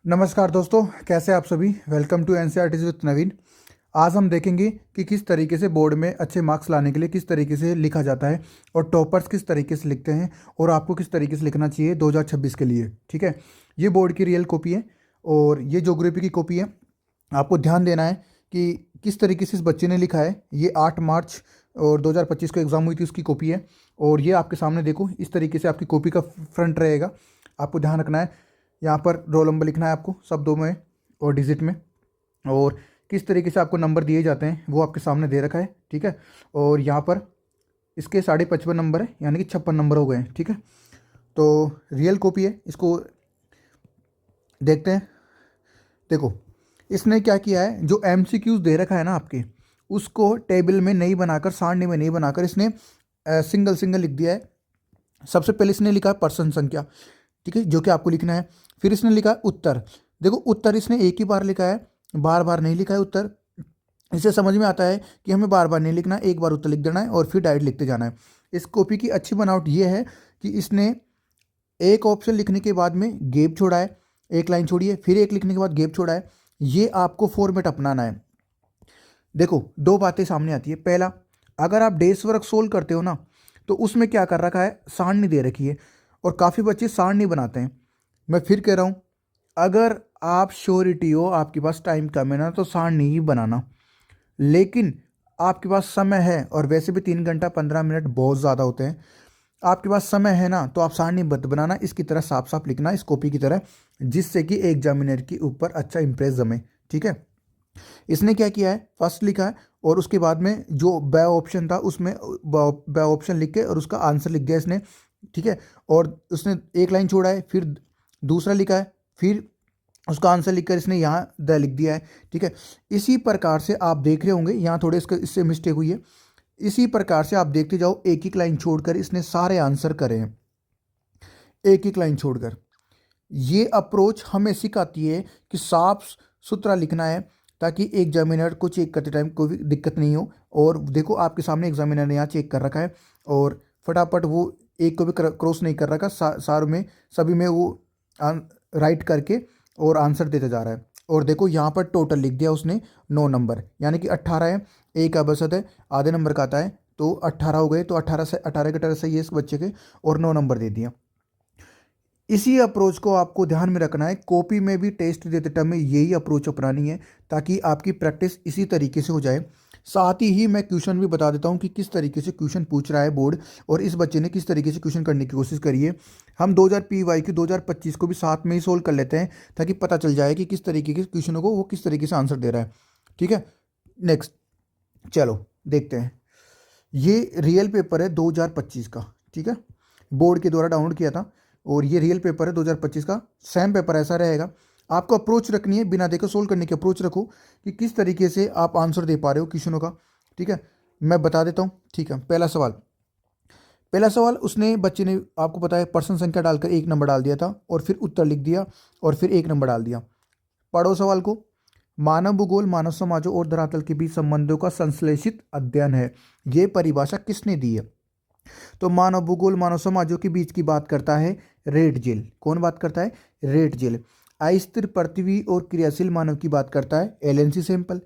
नमस्कार दोस्तों, कैसे आप सभी। वेलकम टू एनसीईआरटी विद नवीन। आज हम देखेंगे कि किस तरीके से बोर्ड में अच्छे मार्क्स लाने के लिए किस तरीके से लिखा जाता है और टॉपर्स किस तरीके से लिखते हैं और आपको किस तरीके से लिखना चाहिए 2026 के लिए। ठीक है, ये बोर्ड की रियल कॉपी है और ये ज्योग्राफी की कॉपी है। आपको ध्यान देना है कि किस तरीके से इस बच्चे ने लिखा है। ये 8 मार्च और 2025 को एग्ज़ाम हुई थी, उसकी कॉपी है और ये आपके सामने देखो, इस तरीके से आपकी कॉपी का फ्रंट रहेगा। आपको ध्यान रखना है, यहाँ पर रोल नंबर लिखना है आपको शब्दों में और डिजिट में, और किस तरीके से आपको नंबर दिए जाते हैं वो आपके सामने दे रखा है। ठीक है, और यहाँ पर इसके 55.5 नंबर है, यानी कि 56 नंबर हो गए हैं। ठीक है, तो रियल कॉपी है, इसको देखते हैं। देखो, इसने क्या किया है, जो MCQs दे रखा है ना आपके, उसको टेबल में नहीं बनाकर, सारणी में नहीं बनाकर इसने सिंगल सिंगल लिख दिया है। सबसे पहले इसने लिखा है पर्सन संख्या, ठीक है, जो कि आपको लिखना है। फिर इसने लिखा है उत्तर। देखो, उत्तर इसने एक ही बार लिखा है, बार बार नहीं लिखा है उत्तर। इससे समझ में आता है कि हमें बार बार नहीं लिखना, एक बार उत्तर लिख देना है और फिर डायरेक्ट लिखते जाना है। इस कॉपी की अच्छी बनावट ये है कि इसने एक ऑप्शन लिखने के बाद में गैप छोड़ा है, एक लाइन छोड़ी है, फिर एक लिखने के बाद गैप छोड़ा है। ये आपको फॉर्मेट अपनाना है। देखो, दो बातें सामने आती है। पहला, अगर आप डेस वर्क सोल्व करते हो ना, तो उसमें क्या कर रखा है, सारणी दे रखी है और काफ़ी बच्चे सारणी बनाते हैं। मैं फिर कह रहा हूँ, अगर आप श्योरिटी हो, आपके पास टाइम कम है ना, तो सारणी ही बनाना। लेकिन आपके पास समय है, और वैसे भी 3 घंटा 15 मिनट बहुत ज़्यादा होते हैं, आपके पास समय है ना, तो आप सारणी मत बनाना, इसकी तरह साफ साफ लिखना, इस कॉपी की तरह, जिससे कि एग्जामिनर के ऊपर अच्छा इंप्रेस जमे। ठीक है, इसने क्या किया है, फर्स्ट लिखा है और उसके बाद में जो ब ऑप्शन था उसमें ब ऑप्शन लिख के और उसका आंसर लिख दिया इसने। ठीक है, और उसने एक लाइन छोड़ा है, फिर दूसरा लिखा है, फिर उसका आंसर लिखकर इसने यहाँ द लिख दिया है। ठीक है, इसी प्रकार से आप देख रहे होंगे, यहाँ थोड़े इससे मिस्टेक हुई है। इसी प्रकार से आप देखते जाओ, एक एक लाइन छोड़कर इसने सारे आंसर करे हैं, एक एक लाइन छोड़कर। ये अप्रोच हमें सिखाती है कि साफ सुथरा लिखना है, ताकि एग्जामिनर को चेक करते टाइम कोई भी दिक्कत नहीं हो। और देखो, आपके सामने एग्जामिनर ने यहाँ चेक कर रखा है और फटाफट वो एक को भी क्रॉस नहीं कर रखा, सारों में सभी में वो राइट करके और आंसर देते जा रहा है। और देखो, यहाँ पर टोटल लिख दिया उसने 9 नंबर, यानी कि 18 है, एक अबसत है, आधे नंबर का आता है, तो 18 हो गए। तो 18 से 18 के 18 सही है इस बच्चे के, और 9 नंबर दे दिया। इसी अप्रोच को आपको ध्यान में रखना है, कॉपी में भी टेस्ट देते टाइम में यही अप्रोच अपनानी है, ताकि आपकी प्रैक्टिस इसी तरीके से हो जाए। साथ ही मैं क्वेश्चन भी बता देता हूँ कि किस तरीके से क्वेश्चन पूछ रहा है बोर्ड, और इस बच्चे ने किस तरीके से क्वेश्चन करने की कोशिश करी है। हम 2000 PY की 2025 को भी साथ में ही सोल्व कर लेते हैं, ताकि पता चल जाए कि किस तरीके के क्वेश्चनों को वो किस तरीके से आंसर दे रहा है। ठीक है, नेक्स्ट चलो देखते हैं। ये रियल पेपर है 2025 का। ठीक है, बोर्ड के द्वारा डाउनलोड किया था और ये रियल पेपर है 2025 का। सेम पेपर ऐसा रहेगा। आपको अप्रोच रखनी है, बिना देखे सोल्व करने की अप्रोच रखो कि किस तरीके से आप आंसर दे पा रहे हो क्वेश्चनों का। ठीक है, मैं बता देता हूँ। ठीक है, पहला सवाल उसने, बच्चे ने, आपको पता है, पर्सन संख्या डालकर एक नंबर डाल दिया था और फिर उत्तर लिख दिया और फिर एक नंबर डाल दिया। पढ़ो सवाल को। मानव भूगोल मानव समाजों और धरातल के बीच संबंधों का संश्लेषित अध्ययन है। ये परिभाषा किसने दी है? तो मानव भूगोल मानव समाजों के बीच की बात करता है रेड जेल। कौन बात करता है? रेड जेल। अस्थिर पृथ्वी और क्रियाशील मानव की बात करता है LNC सैंपल।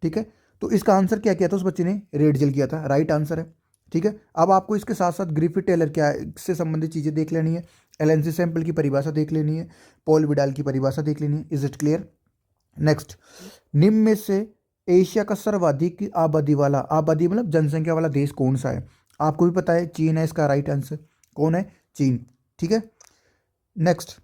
ठीक है, तो इसका आंसर क्या किया था उस बच्चे ने? रेड जेल किया था, राइट आंसर है। ठीक है, अब आपको इसके साथ साथ ग्रिफिथ टेलर क्या से संबंधित चीज़ें देख लेनी है, LNC सैंपल की परिभाषा देख लेनी है, पॉल विडाल की परिभाषा देख लेनी है। Is it clear? नेक्स्ट, निम्न में से एशिया का सर्वाधिक आबादी वाला, आबादी मतलब जनसंख्या वाला देश कौन सा है? आपको भी पता है, चीन है इसका राइट आंसर। कौन है? चीन। ठीक है, नेक्स्ट,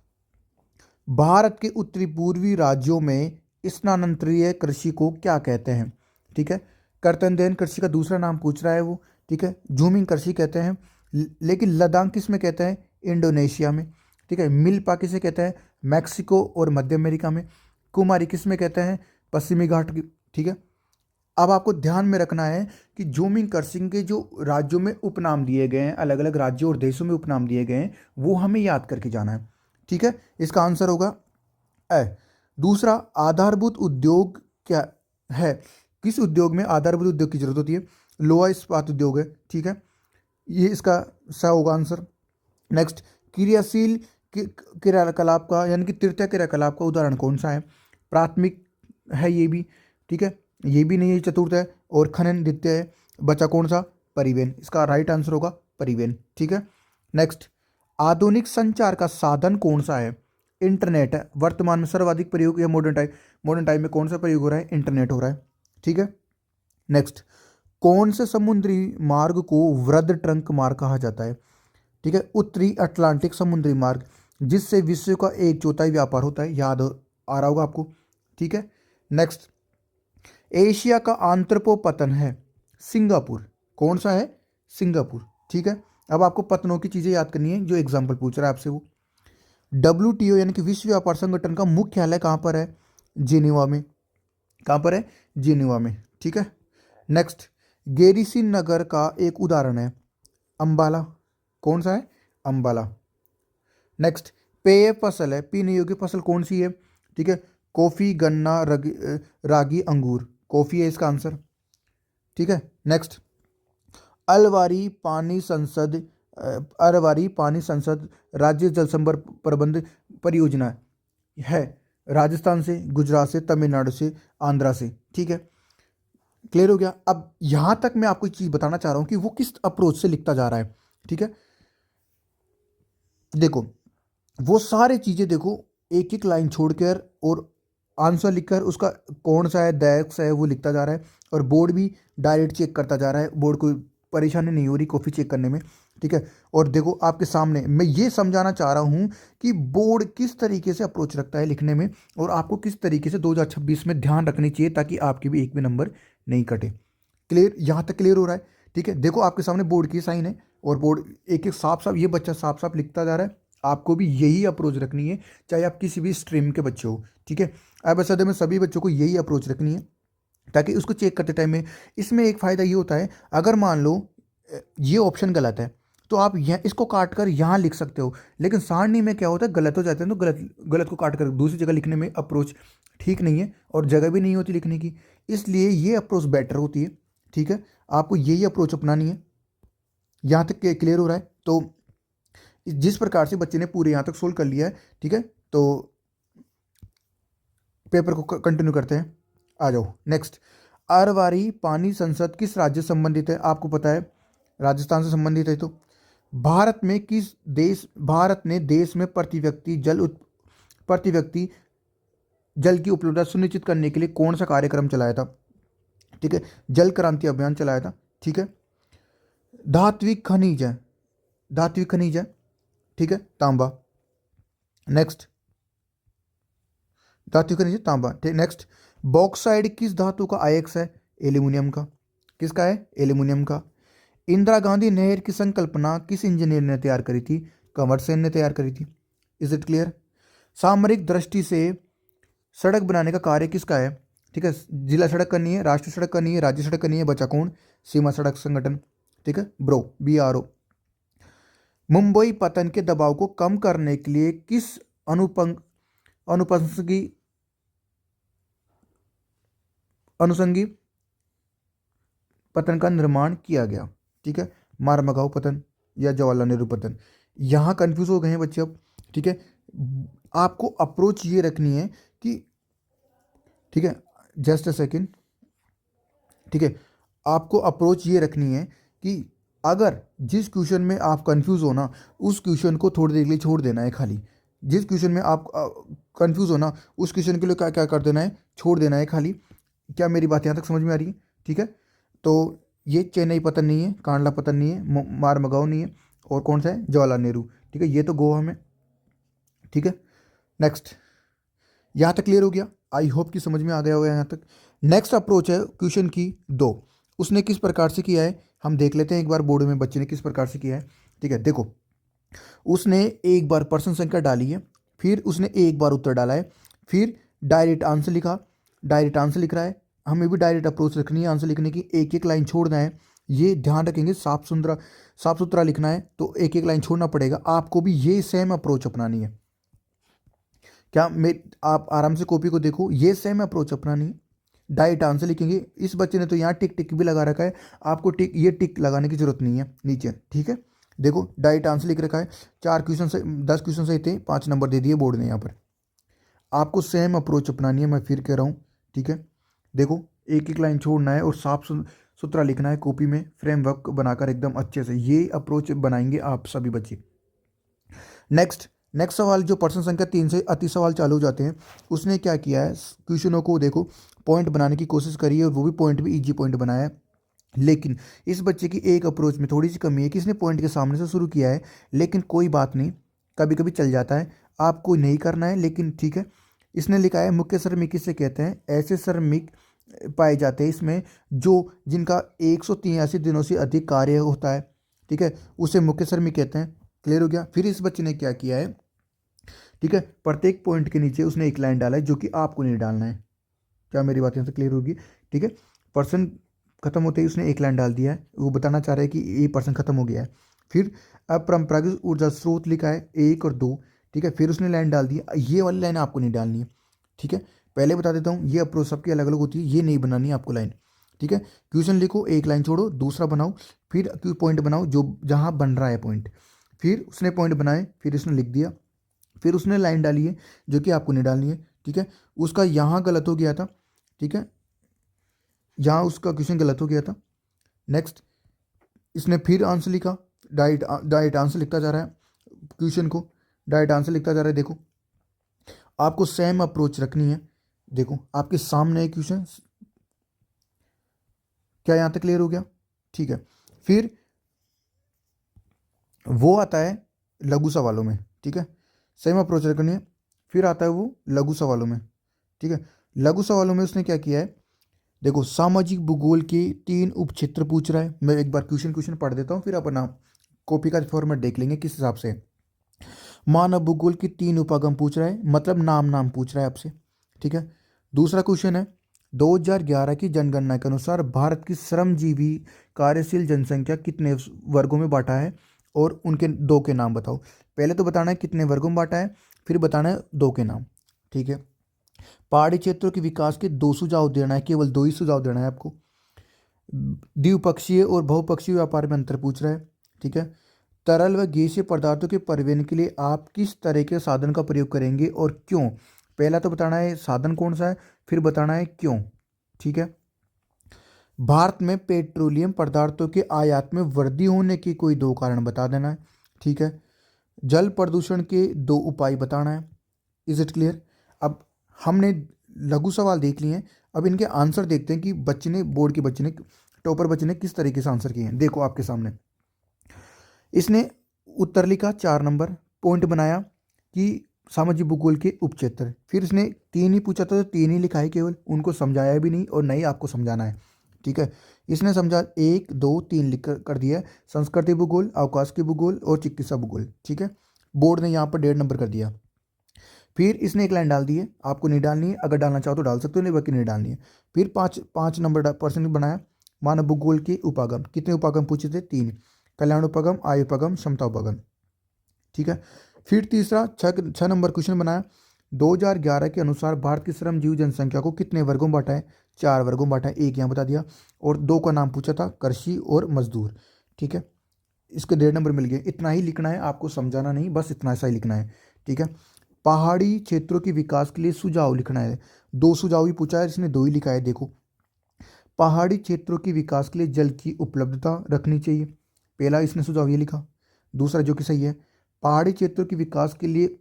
भारत के उत्तरी पूर्वी राज्यों में स्थानांतरीय कृषि को क्या कहते हैं? ठीक है, कर्तनदेन कृषि का दूसरा नाम पूछ रहा है वो। ठीक है, झूमिंग कृषि कहते हैं। लेकिन लद्दाख किस में कहते हैं? इंडोनेशिया में। ठीक है, मिल्पा किसे कहते हैं? मैक्सिको और मध्य अमेरिका में। कुमारी किस में कहते हैं? पश्चिमी घाट की। ठीक है, अब आपको ध्यान में रखना है कि जूमिंग कर्सिंग के जो राज्यों में उपनाम दिए गए हैं, अलग अलग राज्यों और देशों में उपनाम दिए गए हैं, वो हमें याद करके जाना है। ठीक है, इसका आंसर होगा ए। दूसरा, आधारभूत उद्योग क्या है? किस उद्योग में आधारभूत उद्योग की जरूरत होती है? लोहा इस्पात उद्योग है। ठीक है, ये इसका सा होगा आंसर। नेक्स्ट, क्रियाशील क्रियाकलाप का यानी कि तृतीय क्रियाकलाप का उदाहरण कौन सा है? प्राथमिक है ये भी, ठीक है, ये भी नहीं है, चतुर्थ है, और खनन द्वितीय है। बचा कौन सा? परिवहन। इसका राइट आंसर होगा परिवहन, ठीक है। नेक्स्ट, आधुनिक संचार का साधन कौन सा है? इंटरनेट है। वर्तमान में सर्वाधिक प्रयोग या मॉडर्न टाइम में कौन सा प्रयोग हो रहा है? इंटरनेट हो रहा है, ठीक है। नेक्स्ट, कौन से समुद्री मार्ग को वृहद ट्रंक मार्ग कहा जाता है? ठीक है, उत्तरी अटलांटिक समुद्री मार्ग, जिससे विश्व का 1/4 व्यापार होता है। याद आ रहा होगा आपको, ठीक है। नेक्स्ट, एशिया का आंत्रपोपतन है सिंगापुर। कौन सा है? सिंगापुर, ठीक है। अब आपको पतनों की चीज़ें याद करनी है जो एग्जाम्पल पूछ रहा है आपसे वो। WTO यानी कि विश्व व्यापार संगठन का मुख्यालय कहाँ पर है? जिनेवा में। कहाँ पर है? जिनेवा में, ठीक है। नेक्स्ट, गेरिसिन नगर का एक उदाहरण है अंबाला। कौन सा है? अंबाला। नेक्स्ट, पेय फसल है, पीने योग्य फसल कौन सी है? ठीक है, कॉफी, गन्ना, रागी, अंगूर। कॉफी है इसका आंसर, ठीक है। नेक्स्ट, अलवारी पानी संसद अरवारी पानी संसद राज्य जल संभर प्रबंध परियोजना है राजस्थान से, गुजरात से, तमिलनाडु से, आंध्रा से, ठीक है। क्लियर हो गया? अब यहां तक मैं आपको एक चीज बताना चाह रहा हूं कि वो किस अप्रोच से लिखता जा रहा है, ठीक है। देखो, वो सारी चीजें देखो, एक एक लाइन छोड़कर और आंसर लिखकर उसका कौन सा है, दैक्स है, वो लिखता जा रहा है। और बोर्ड भी डायरेक्ट चेक करता जा रहा है, बोर्ड को परेशानी नहीं हो रही कॉपी चेक करने में, ठीक है। और देखो आपके सामने मैं ये समझाना चाह रहा हूँ कि बोर्ड किस तरीके से अप्रोच रखता है लिखने में, और आपको किस तरीके से 2026 में ध्यान रखनी चाहिए ताकि आपके भी एक भी नंबर नहीं कटे। क्लियर? यहाँ तक क्लियर हो रहा है? ठीक है, देखो आपके सामने बोर्ड की साइन है और बोर्ड एक एक साफ साफ, ये बच्चा साफ साफ लिखता जा रहा है। आपको भी यही अप्रोच रखनी है, चाहे आप किसी भी स्ट्रीम के बच्चे हो, ठीक है। अब ऐसा में सभी बच्चों को यही अप्रोच रखनी है ताकि उसको चेक करते टाइम में, इसमें एक फ़ायदा ये होता है, अगर मान लो ये ऑप्शन गलत है तो आप यहाँ इसको काट कर यहाँ लिख सकते हो, लेकिन सारणी में क्या होता है, गलत हो जाते हैं तो गलत गलत को काट कर दूसरी जगह लिखने में अप्रोच ठीक नहीं है और जगह भी नहीं होती लिखने की, इसलिए ये अप्रोच बेटर होती है, ठीक है। आपको यही अप्रोच अपनानी है। यहाँ तक क्लियर हो रहा है? तो जिस प्रकार से बच्चे ने पूरे यहाँ तक सोल्व कर लिया है, ठीक है, तो पेपर को कंटिन्यू करते हैं। आ जाओ नेक्स्ट, अरवारी पानी संसद किस राज्य से संबंधित है? आपको पता है राजस्थान से संबंधित है। तो भारत ने देश में प्रति व्यक्ति जल की उपलब्धता सुनिश्चित करने के लिए कौन सा कार्यक्रम चलाया था? ठीक है, जल क्रांति अभियान चलाया था, ठीक है। धात्विक खनिज है, ठीक है, तांबा। नेक्स्ट, धातु खनिज तांबा, ठीक। नेक्स्ट, बॉक्साइड किस धातु का आयक्स है? एल्यूमिनियम का। किसका है? एल्यूमिनियम का। इंदिरा गांधी नहर की संकल्पना किस इंजीनियर ने तैयार करी थी? कंवर सेन ने तैयार करी थी। Is it clear? सामरिक दृष्टि से सड़क बनाने का कार्य किसका है? ठीक है, जिला सड़क करनी है, राष्ट्रीय सड़क करनी है, राज्य सड़क करनी है, बचा कौन? सीमा सड़क संगठन, ठीक है, BRO। मुंबई पतन के दबाव को कम करने के लिए किस अनुसंगी पतन का निर्माण किया गया? ठीक है, मारमगांव पतन या जवाहरलाल नेहरू पतन। यहाँ कंफ्यूज हो गए हैं बच्चे अब, ठीक है। आपको अप्रोच ये रखनी है कि, ठीक है, जस्ट अ सेकेंड, ठीक है, आपको अप्रोच ये रखनी है कि अगर जिस क्वेश्चन में आप कंफ्यूज हो ना, उस क्वेश्चन को थोड़ी देर के लिए छोड़ देना है खाली। जिस क्वेश्चन में आप कंफ्यूज हो ना, उस क्वेश्चन के लिए क्या क्या कर देना है? छोड़ देना है खाली। क्या मेरी बात यहाँ तक समझ में आ रही है? ठीक है, तो ये चेन्नई पतन नहीं है, कांडला पतन नहीं है, मारमगांव नहीं है, और कौन सा है? जवाहरलाल नेहरू, ठीक है, ये तो गोवा में, ठीक है। नेक्स्ट, यहाँ तक क्लियर हो गया? आई होप कि समझ में आ गया होगा यहाँ तक। नेक्स्ट अप्रोच है क्वेश्चन की 2। उसने किस प्रकार से किया है हम देख लेते हैं एक बार, बोर्ड में बच्चे ने किस प्रकार से किया है, ठीक है। देखो, उसने एक बार प्रश्न संख्या डाली है, फिर उसने एक बार उत्तर डाला है, फिर डायरेक्ट आंसर लिखा, डायरेक्ट आंसर लिख रहा है। हमें भी डायरेक्ट अप्रोच रखनी है आंसर लिखने की, एक एक लाइन छोड़ना है, ये ध्यान रखेंगे। साफ सुथरा लिखना है तो एक एक लाइन छोड़ना पड़ेगा। आपको भी ये सेम अप्रोच अपनानी है। क्या आप आराम से कॉपी को देखो, ये सेम अप्रोच अपनानी है। डायरेक्ट आंसर लिखेंगे। इस बच्चे ने तो यहाँ टिक टिक भी लगा रखा है, आपको टिक लगाने की जरूरत नहीं है नीचे, ठीक है। देखो डाइट आंसर लिख रखा है, 4 क्वेश्चन से 10 क्वेश्चन सही थे, 5 नंबर दे दिए बोर्ड ने यहाँ पर। आपको सेम अप्रोच अपनानी है, मैं फिर कह रहा हूँ, ठीक है। देखो एक एक लाइन छोड़ना है और साफ सुथरा लिखना है कॉपी में, फ्रेमवर्क बनाकर एकदम अच्छे से। ये अप्रोच बनाएंगे आप सभी बच्चे। नेक्स्ट नेक्स्ट सवाल जो प्रश्न संख्या 3 से अति सवाल चालू हो जाते हैं, उसने क्या किया है, क्वेश्चनों को देखो पॉइंट बनाने की कोशिश करी है और वो भी पॉइंट भी इजी पॉइंट बनाया है। लेकिन इस बच्चे की एक अप्रोच में थोड़ी सी कमी है कि इसने पॉइंट के सामने से शुरू किया है, लेकिन कोई बात नहीं, कभी कभी चल जाता है, आपको नहीं करना है, लेकिन ठीक है। इसने लिखा है मुख्य श्रमिक किसे कहते हैं, ऐसे श्रमिक पाए जाते हैं इसमें जो जिनका 183 दिनों से अधिक कार्य होता है, ठीक है, उसे मुख्य श्रमिक कहते हैं। क्लियर हो गया। फिर इस बच्चे ने क्या किया है, ठीक है, प्रत्येक पॉइंट के नीचे उसने एक लाइन डाला है जो कि आपको नहीं डालना है। क्या मेरी बात यहाँ से क्लियर होगी, ठीक है। पर्सन खत्म होते ही उसने एक लाइन डाल दिया है, वो बताना चाह रहा है कि ये पर्सन खत्म हो गया है। फिर अपरंपरागत ऊर्जा स्रोत लिखा है 1 और 2, ठीक है, फिर उसने लाइन डाल दी, ये वाली लाइन आपको नहीं डालनी है, ठीक है। पहले बता देता हूँ, ये अप्रोच सबकी अलग अलग होती है, ये नहीं बनानी है आपको लाइन, ठीक है। क्वेश्चन लिखो, एक लाइन छोड़ो, दूसरा बनाओ, फिर क्यों पॉइंट बनाओ जो जहाँ बन रहा है पॉइंट, फिर उसने पॉइंट बनाए, फिर उसने लिख दिया, फिर उसने लाइन डाली है जो कि आपको नहीं डालनी है, ठीक है। उसका यहाँ गलत हो गया था, ठीक है, यहाँ उसका क्वेश्चन गलत हो गया था। नेक्स्ट इसने फिर आंसर लिखा, डाइट आंसर लिखता जा रहा है, क्वेश्चन को डाइट आंसर लिखता जा रहा है। देखो आपको सेम अप्रोच रखनी है। देखो आपके सामने एक क्वेश्चन, क्या यहाँ तक क्लियर हो गया, ठीक है। फिर वो आता है लघु सवालों में, ठीक है, सेम अप्रोच रखनी है। फिर आता है वो लघु सवालों में, ठीक है। लघु सवालों में उसने क्या किया है, देखो सामाजिक भूगोल के 3 उपक्षेत्र पूछ रहा है। मैं एक बार क्वेश्चन पढ़ देता हूँ, फिर अपना कॉपी का फॉर्मेट देख लेंगे किस हिसाब से। मानव भूगोल के 3 उपागम पूछ रहा है, मतलब नाम नाम पूछ रहा है आपसे, ठीक है। दूसरा क्वेश्चन है 2011 की जनगणना के अनुसार भारत की श्रमजीवी कार्यशील जनसंख्या कितने वर्गों में बांटा है, और उनके 2 के नाम बताओ। पहले तो बताना है कितने वर्गों में बांटा है, फिर बताना है 2 के नाम, ठीक है। पहाड़ी क्षेत्रों के विकास के 2 सुझाव देना है, केवल 2 ही सुझाव देना है आपको। द्विपक्षीय और बहुपक्षीय व्यापार में अंतर पूछ रहा है, ठीक है। तरल व गैसीय पदार्थों के परिवहन के लिए आप किस तरह के साधन का प्रयोग करेंगे और क्यों। पहला तो बताना है साधन कौन सा है, फिर बताना है क्यों, ठीक है। भारत में पेट्रोलियम पदार्थों के आयात में वृद्धि होने के कोई 2 कारण बता देना है, ठीक है। जल प्रदूषण के 2 उपाय बताना है। Is it clear. अब हमने लघु सवाल देख लिए हैं, अब इनके आंसर देखते हैं कि बच्चे ने, बोर्ड के बच्चे ने, टॉपर बच्चे ने किस तरीके से आंसर किए हैं। देखो आपके सामने इसने उत्तर लिखा 4 नंबर, पॉइंट बनाया कि सामाजिक भूगोल के उपक्षेत्र, फिर इसने 3 ही पूछा था तो 3 ही लिखा है केवल, उनको समझाया भी नहीं और नहीं आपको समझाना है, ठीक है। इसने समझा 1 2 3 लिख कर दिया है, संस्कृति भूगोल, अवकाश के भूगोल और चिकित्सा भूगोल, ठीक है। बोर्ड ने यहाँ पर 1.5 नंबर कर दिया। फिर इसने एक लाइन डाल दी है, आपको नहीं डालनी है, अगर डालना चाहो तो डाल सकते हो, नहीं बाकी नहीं डालनी है। फिर 5 नंबर पर्सन बनाया। मानव भूगोल के उपागम, कितने उपागम पूछे थे, 3, कल्याण उपागम, आय उपागम, क्षमता उपागम, ठीक है। फिर तीसरा 6 नंबर क्वेश्चन बनाया, 2011 के अनुसार भारत की श्रमजीवी जनसंख्या को कितने वर्गों में बांटा है, 4 वर्गों में बांटा है, एक यहाँ बता दिया, और 2 का नाम पूछा था, कृषि और मजदूर, ठीक है। इसके 1.5 नंबर मिल गए। इतना ही लिखना है, आपको समझाना नहीं, बस इतना ऐसा ही लिखना है, ठीक है। पहाड़ी क्षेत्रों के विकास के लिए सुझाव लिखना है, 2 सुझाव ही पूछा है, इसने 2 ही लिखा है। देखो पहाड़ी क्षेत्रों के विकास के लिए जल की उपलब्धता रखनी चाहिए, पहला इसने सुझाव ये लिखा। दूसरा जो कि सही है, पहाड़ी क्षेत्रों के विकास के लिए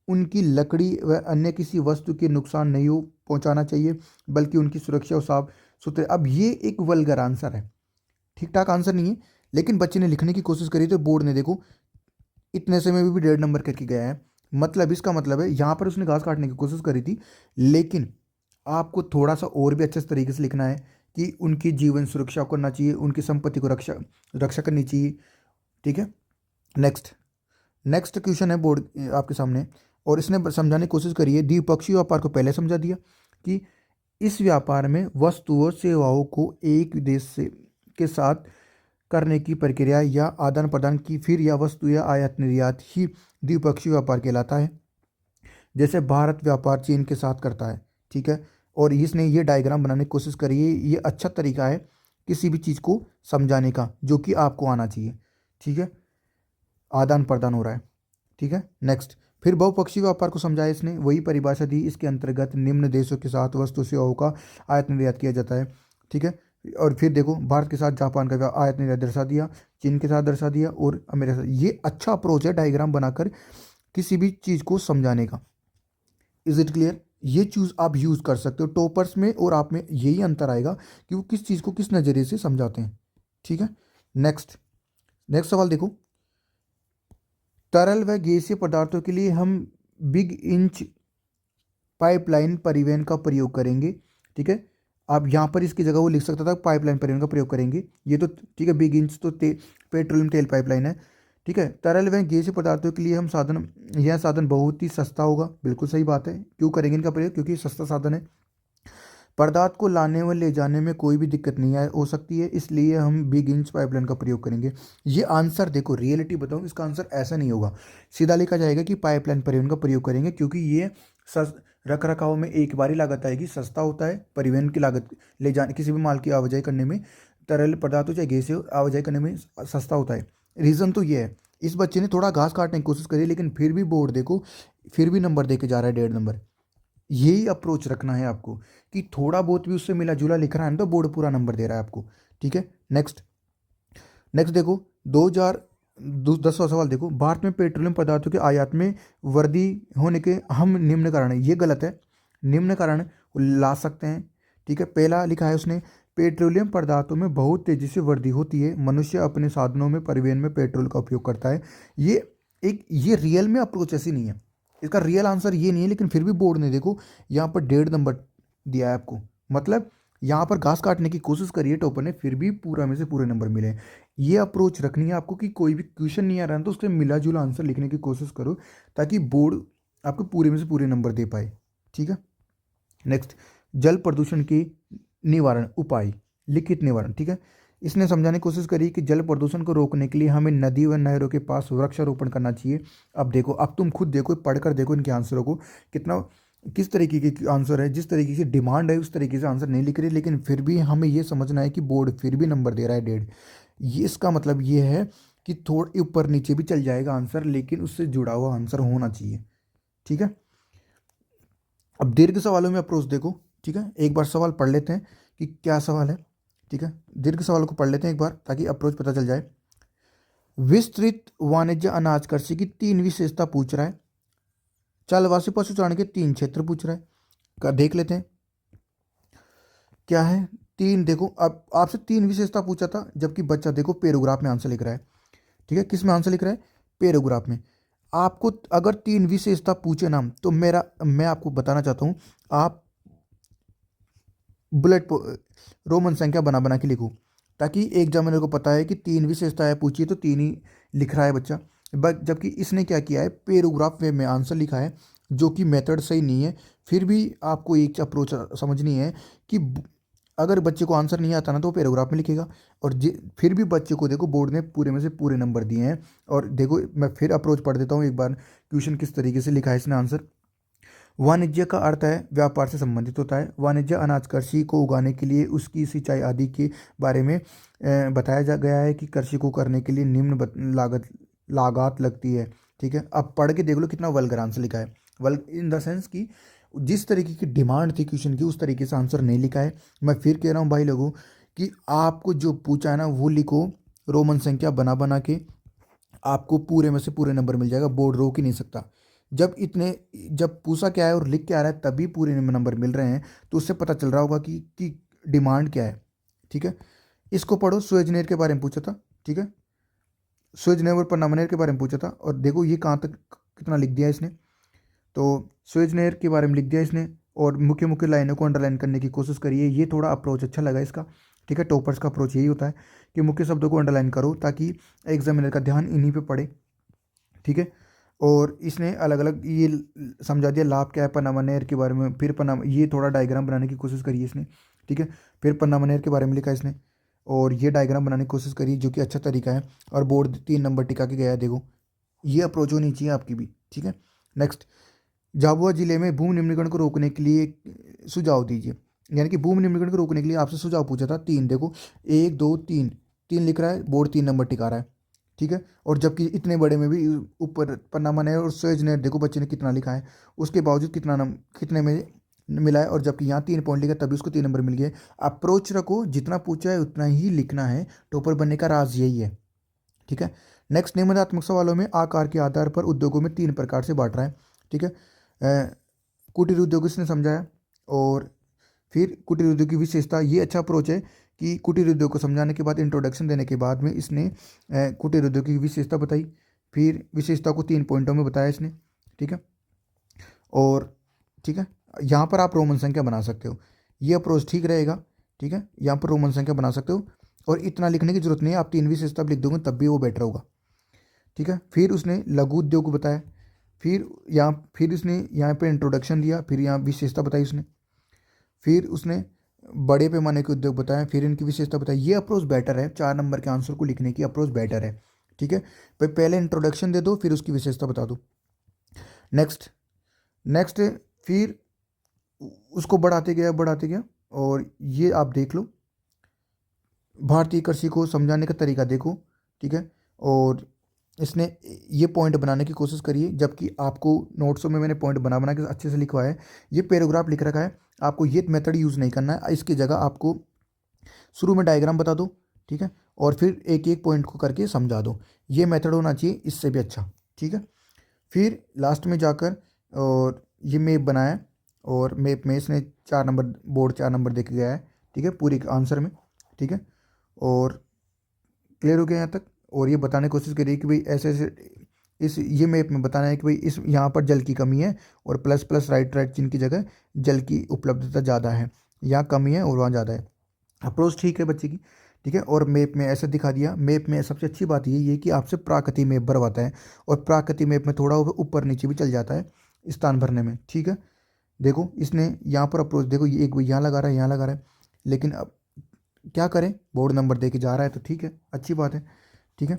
उनकी लकड़ी व अन्य किसी वस्तु के नुकसान नहीं हो पहुंचाना चाहिए, बल्कि उनकी सुरक्षा और साफ सुथरे। अब ये एक वल्गर आंसर है, ठीक ठाक आंसर नहीं है, लेकिन बच्चे ने लिखने की कोशिश करी तो बोर्ड ने देखो इतने से में भी 1.5 नंबर करके गया है। मतलब इसका मतलब है यहाँ पर उसने घास काटने की कोशिश करी थी, लेकिन आपको थोड़ा सा और भी अच्छे तरीके से लिखना है कि उनकी जीवन सुरक्षा करना चाहिए, उनकी संपत्ति को रक्षा रक्षा करनी चाहिए, ठीक है। नेक्स्ट नेक्स्ट क्वेश्चन है बोर्ड आपके सामने, और इसने समझाने की कोशिश करी है, द्विपक्षीय व्यापार को पहले समझा दिया कि इस व्यापार में वस्तुओं और सेवाओं को एक देश से के साथ करने की प्रक्रिया या आदान प्रदान की, फिर या वस्तु या आयात निर्यात ही द्विपक्षीय व्यापार कहलाता है, जैसे भारत व्यापार चीन के साथ करता है, ठीक है। और इसने ये डायग्राम बनाने की कोशिश करी है, ये अच्छा तरीका है किसी भी चीज़ को समझाने का जो कि आपको आना चाहिए, ठीक है। आदान प्रदान हो रहा है। ठीक है, नेक्स्ट। फिर बहुपक्षीय व्यापार को समझाया इसने, वही परिभाषा दी। इसके अंतर्गत निम्न देशों के साथ वस्तु सेवाओं का आयात निर्यात किया जाता है। ठीक है, और फिर देखो भारत के साथ जापान का आयात निर्यात दर्शा दिया, चीन के साथ दर्शा दिया और अमेरिका के साथ। ये अच्छा अप्रोच है डायग्राम बनाकर किसी भी चीज़ को समझाने का। Is it clear? ये चीज़ आप यूज़ कर सकते हो टॉपर्स में और आप में, यही अंतर आएगा कि वो किस चीज़ को किस नज़रिए से समझाते हैं। ठीक है, नेक्स्ट। नेक्स्ट सवाल देखो, तरल व गैसीय पदार्थों के लिए हम बिग इंच पाइपलाइन परिवहन का प्रयोग करेंगे। ठीक है, आप यहाँ पर इसकी जगह वो लिख सकता था पाइपलाइन परिवहन का प्रयोग करेंगे, ये तो ठीक है। बिग इंच तो पेट्रोलियम तेल पाइपलाइन है। ठीक है, तरल व गैसीय पदार्थों के लिए हम साधन, यह साधन बहुत ही सस्ता होगा। बिल्कुल सही बात है। क्यों करेंगे इनका प्रयोग? क्योंकि सस्ता साधन है। पदार्थ को लाने व ले जाने में कोई भी दिक्कत नहीं हो सकती है, इसलिए हम बिग इंच पाइपलाइन का प्रयोग करेंगे। ये आंसर देखो, रियलिटी बताऊं, इसका आंसर ऐसा नहीं होगा। सीधा लिखा जाएगा कि पाइपलाइन परिवहन का प्रयोग करेंगे, क्योंकि ये रख रखाव में एक बार ही लागत आएगी, सस्ता होता है। परिवहन की लागत, ले जाने किसी भी माल की आवाजाही करने में, तरल पदार्थ हो चाहे गैस हो, आवाजाही करने में सस्ता होता है। रीज़न तो ये है। इस बच्चे ने थोड़ा घास काटने की कोशिश करी, लेकिन फिर भी बोर्ड देखो, फिर भी नंबर दे के जा रहा है 1.5 नंबर। यही अप्रोच रखना है आपको कि थोड़ा बहुत भी उससे मिला जुला लिख रहा है ना, तो बोर्ड पूरा नंबर दे रहा है आपको। ठीक है, नेक्स्ट। नेक्स्ट देखो, 2010वां सवाल देखो, भारत में पेट्रोलियम पदार्थों के आयात में वृद्धि होने के हम निम्न कारण है। ये गलत है, निम्न कारण ला सकते हैं। ठीक है, पहला लिखा है उसने, पेट्रोलियम पदार्थों में बहुत तेजी से वृद्धि होती है, मनुष्य अपने साधनों में परिवहन में पेट्रोल का उपयोग करता है। ये रियल में अप्रोच ऐसी नहीं है, इसका रियल आंसर ये नहीं है। लेकिन फिर भी बोर्ड ने देखो यहाँ पर 1.5 नंबर दिया है आपको, मतलब यहाँ पर घास काटने की कोशिश करी है टॉपर ने, फिर भी पूरा में से पूरे नंबर मिले। ये अप्रोच रखनी है आपको कि कोई भी क्वेश्चन नहीं आ रहा है तो उसके मिला जुला आंसर लिखने की कोशिश करो, ताकि बोर्ड आपको पूरे में से पूरे नंबर दे पाए। ठीक है, नेक्स्ट। जल प्रदूषण के निवारण उपाय, लिखित निवारण। ठीक है, इसने समझाने की कोशिश करी कि जल प्रदूषण को रोकने के लिए हमें नदी व नहरों के पास वृक्षारोपण करना चाहिए। अब देखो, अब तुम खुद देखो, पढ़कर देखो इनके आंसरों को, कितना किस तरीके के आंसर है। जिस तरीके की डिमांड है उस तरीके से आंसर नहीं लिख रही, लेकिन फिर भी हमें ये समझना है कि बोर्ड फिर भी नंबर दे रहा है 1.5। ये इसका मतलब ये है कि थोड़े ऊपर नीचे भी चल जाएगा आंसर, लेकिन उससे जुड़ा हुआ आंसर होना चाहिए। ठीक है, अब दीर्घ सवालों में अप्रोच देखो। ठीक है, एक बार सवाल पढ़ लेते हैं कि क्या सवाल है। ठीक है, दीर्घ सवाल को पढ़ लेते हैं एक बार, ताकि अप्रोच पता चल जाए। विस्तृत वाणिज्य अनाज कृषि की 3 विशेषता पूछ रहा है। चलवासी पशुचारण के 3 क्षेत्र पूछ रहा है, देख लेते हैं क्या है। 3 देखो, अब आपसे 3 विशेषता पूछा था, जबकि बच्चा देखो पैराग्राफ में आंसर लिख रहा है। ठीक है, किस में आंसर लिख रहा है? पैराग्राफ में। आपको अगर 3 विशेषता पूछे ना, तो मैं आपको बताना चाहता हूँ, आप बुलेट रोमन संख्या बना बना के लिखो, ताकि एक एग्जामिनर को पता है कि 3 विशेषताएं पूछी है तो 3 ही लिख रहा है बच्चा। बट जबकि इसने क्या किया है, पैराग्राफ वे में आंसर लिखा है, जो कि मेथड सही नहीं है। फिर भी आपको एक अप्रोच समझनी है कि अगर बच्चे को आंसर नहीं आता ना, तो पैराग्राफ में लिखेगा। और फिर भी बच्चे को देखो बोर्ड ने पूरे में से पूरे नंबर दिए हैं। और देखो, मैं फिर अप्रोच पढ़ देता हूँ एक बार, क्वेश्चन किस तरीके से लिखा है इसने आंसर। वाणिज्य का अर्थ है व्यापार से संबंधित होता है। वाणिज्य अनाज कृषि को उगाने के लिए उसकी सिंचाई आदि के बारे में बताया जा गया है कि कृषि को करने के लिए निम्न लागत लगती है। ठीक है, अब पढ़ के देख लो कितना वल्गर आंसर लिखा है। इन द सेंस कि जिस तरीके की डिमांड थी क्वेश्चन की, उस तरीके से आंसर नहीं लिखा है। मैं फिर कह रहा हूँ भाई लोगों, कि आपको जो पूछा है ना वो लिखो, रोमन संख्या बना बना के, आपको पूरे में से पूरे नंबर मिल जाएगा। बोर्ड रोक ही नहीं सकता। जब पूछा क्या है और लिख के आ रहा है, तभी पूरे नंबर मिल रहे हैं, तो उससे पता चल रहा होगा कि डिमांड क्या है। ठीक है, इसको पढ़ो, सुएज नहर के बारे में पूछा था। ठीक है, सुएज नहर और पनामा नहर के बारे में पूछा था, और देखो ये कहाँ तक कितना लिख दिया इसने। तो सुएज नहर के बारे में लिख दिया इसने, और मुख्य मुख्य लाइनों को अंडरलाइन करने की कोशिश करिए। ये थोड़ा अप्रोच अच्छा लगा इसका। ठीक है, टॉपर्स का अप्रोच यही होता है कि मुख्य शब्दों को अंडरलाइन करो, ताकि एग्जामिनर का ध्यान इन्हीं पे पड़े। ठीक है, और इसने अलग अलग ये समझा दिया लाभ क्या है पनामा नहर के बारे में। फिर पनामा, ये थोड़ा डायग्राम बनाने की कोशिश करी इसने। ठीक है, फिर पनामा नहर के बारे में लिखा इसने, और ये डायग्राम बनाने की कोशिश करी, जो कि अच्छा तरीका है। और बोर्ड 3 नंबर टिका के गया है। देखो, ये अप्रोच होनी चाहिए आपकी भी। ठीक है, नेक्स्ट। झाबुआ जिले में भूमि निम्नीकरण को रोकने के लिए सुझाव दीजिए। यानी कि भूमि निम्नीकरण को रोकने के लिए आपसे सुझाव पूछा था 3। देखो, 1 2 3, 3 लिख रहा है बोर्ड, 3 नंबर टिका रहा है। ठीक है। और जबकि इतने बड़े में भी ऊपर पन्ना बना है और सहज ने देखो बच्चे ने कितना लिखा है, उसके बावजूद कितने में मिला है, और जबकि यहाँ 3 पॉइंट लिखा तभी उसको 3 नंबर मिल गए। अप्रोच रखो, जितना पूछा है उतना ही लिखना है, टॉपर बनने का राज यही है। ठीक है। नेक्स्ट, निबंधात्मक सवालों में आकार के आधार पर उद्योगों में 3 प्रकार से बांट रहा है। ठीक है। कुटीर उद्योग इसने समझाया, और फिर कुटीर उद्योग की विशेषता, ये अच्छा अप्रोच है कि कुटीर उद्योग को समझाने के बाद इंट्रोडक्शन देने के बाद में इसने कुटीर उद्योग की विशेषता बताई, फिर विशेषता को 3 पॉइंटों में बताया इसने। ठीक है। और ठीक है, यहाँ पर आप रोमन संख्या बना सकते हो, ये अप्रोच ठीक रहेगा। ठीक है, यहाँ पर रोमन संख्या बना सकते हो, और इतना लिखने की जरूरत नहीं है, आप 3 विशेषता लिख दोगे तब भी वो बेटर होगा। ठीक है। फिर उसने लघु उद्योग बताया, फिर उसने यहाँ पे इंट्रोडक्शन दिया, फिर यहाँ विशेषता बताई उसने, फिर उसने बड़े पैमाने के उद्योग बताए, फिर इनकी विशेषता बताई। ये अप्रोच बेटर है, 4 नंबर के आंसर को लिखने की अप्रोच बेटर है। ठीक है, भाई पहले इंट्रोडक्शन दे दो, फिर उसकी विशेषता बता दो। नेक्स्ट नेक्स्ट फिर उसको बढ़ाते गया, और ये आप देख लो, भारतीय कृषि को समझाने का तरीका देखो। ठीक है। और इसने ये पॉइंट बनाने की कोशिश करी है, जबकि आपको नोट्सों में मैंने पॉइंट बना बना के अच्छे से लिखवाया है, ये पैराग्राफ लिख रखा है, आपको ये मेथड यूज़ नहीं करना है। इसकी जगह आपको शुरू में डायग्राम बता दो, ठीक है, और फिर एक एक पॉइंट को करके समझा दो, ये मेथड होना चाहिए, इससे भी अच्छा। ठीक है। फिर लास्ट में जाकर और ये मैप बनाया, और मैप में इसने 4 नंबर, बोर्ड 4 नंबर दे के गया है। ठीक है, पूरी आंसर में। ठीक है। और क्लियर हो गया यहाँ तक, और ये बताने की कोशिश करिए कि भाई ऐसे ऐसे इस ये मैप में बताना है कि भाई इस यहाँ पर जल की कमी है, और प्लस प्लस राइट चिन्ह की जगह जल की उपलब्धता ज़्यादा है, यहाँ कमी है और वहाँ ज़्यादा है। अप्रोच ठीक है बच्चे की। ठीक है। और मैप में ऐसा दिखा दिया। मैप में सबसे अच्छी बात ये है कि आपसे प्राकृतिक मैप भरवाता है, और प्राकृतिक मैप में थोड़ा ऊपर नीचे भी चल जाता है स्थान भरने में। ठीक है। देखो इसने यहाँ पर अप्रोच देखो, ये एक यहाँ लगा रहा है, यहाँ लगा रहा है, लेकिन अब क्या करें, बोर्ड नंबर दे के जा रहा है तो ठीक है, अच्छी बात है। ठीक है,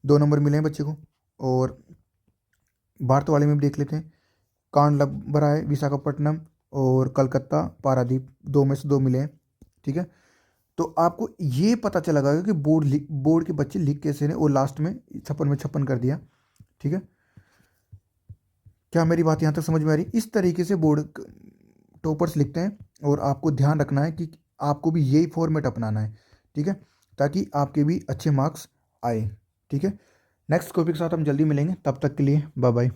2 नंबर मिले हैं बच्चे को। और भारत वाले में भी देख लेते हैं, कांड भरा है विशाखापट्टनम और कलकत्ता पारादीप, 2 में से 2 मिले हैं। ठीक है। तो आपको ये पता चला होगा कि बोर्ड के बच्चे लिख कैसे रहे, और लास्ट में 56 में 56 कर दिया। ठीक है, क्या मेरी बात यहाँ तक समझ में आ रही? इस तरीके से बोर्ड टॉपर्स लिखते हैं, और आपको ध्यान रखना है कि आपको भी यही फॉर्मेट अपनाना है। ठीक है, ताकि आपके भी अच्छे मार्क्स आए। ठीक है, नेक्स्ट टॉपिक के साथ हम जल्दी मिलेंगे, तब तक के लिए बाय बाय।